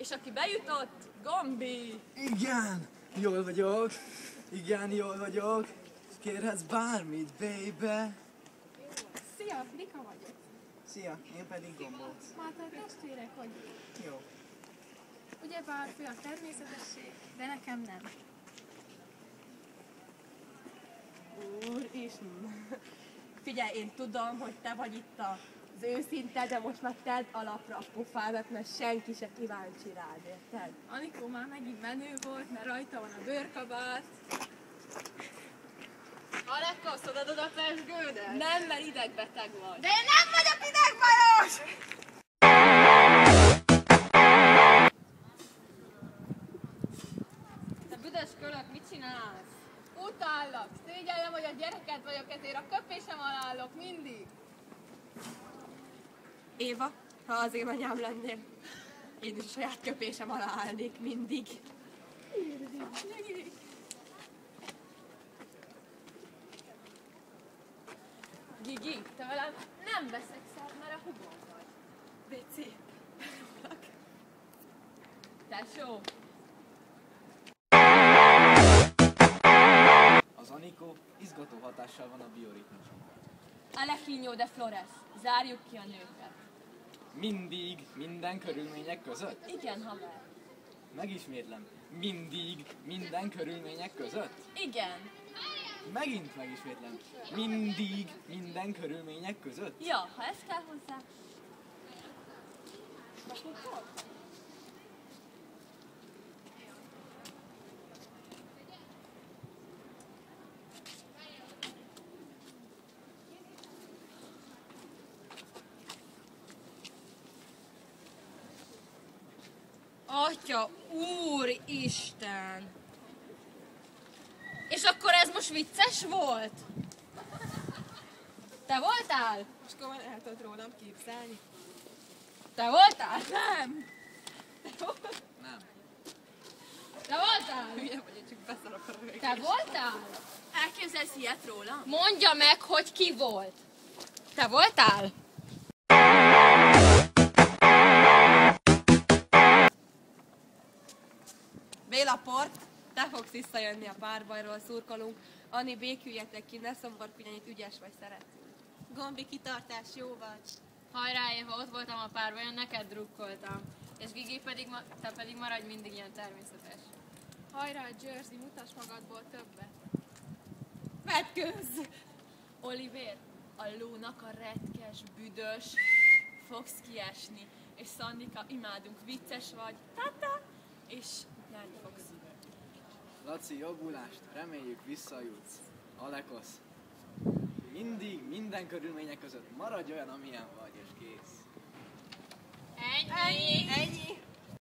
És aki bejutott, Gombi! Igen, jól vagyok. Igen, jól vagyok. Kérhetsz bármit, baby. Szia, Rika vagyok. Szia, én pedig Gombóc. Máté testvérek vagyunk. Jó. Ugyebár fő a természetesség, de nekem nem. Úristen! Figyelj, én tudom, hogy te vagy itt az őszinte, de most már tedd alapra a pofádat, mert senki se kíváncsi rád, érted? Anikó már megint menő volt, mert rajta van a bőrkabát. Alekka, szodadod a pezsgődet? Nem, mert idegbeteg vagy. De én nem vagyok idegbajos! Te büdös kölök, mit csinálsz? Utállak, szégyellem, hogy a gyereket vagyok, ezért a köpésem alá állok mindig. Éva, ha az én anyám lennél, én is a saját köpésem alá állnék mindig. Gigi, te velem nem veszekszel, mert a hugom vagy. Béci, belőlek. Tesó. Az Anikó izgató hatással van a bioritmusomra. Alejandro de Flores, zárjuk ki a nőket. Mindig, minden körülmények között? Igen, haver. Megismétlem. Mindig, minden körülmények között? Igen. Megint megismétlem. Mindig, minden körülmények között? Ja, ha ez kell hozzá. Atya, úristen! És akkor ez most vicces volt? Te voltál? Most komolyan el tudod rólam képzelni? Te voltál? Nem. Nem. Te voltál? Hülye vagy, én csak beszarok a rögést. Te voltál? Elképzelsz ilyet rólam? Mondja meg, hogy ki volt. Te voltál? Béla Port, te fogsz visszajönni a párbajról, szurkolunk. Ani, béküljetek ki, ne szomorkodj, itt ügyes vagy, szeretünk. Gombi, kitartás, jó vagy. Hajrá, Éva, ott voltam a párbajon, neked drukkoltam. És Gigi pedig, te pedig maradj mindig ilyen természetes. Hajrá, Jersey, mutass magadból többet. Vetkőzz! Oliver, a lónak a retkes, büdös, fogsz kiesni. És Szandika, imádunk, vicces vagy, tata, és nyerni fogsz. Laci, jobbulást, reméljük visszajutsz. Alekosz. Mindig, minden körülmények között maradj olyan, amilyen vagy, és kész. Ennyi! Ennyi.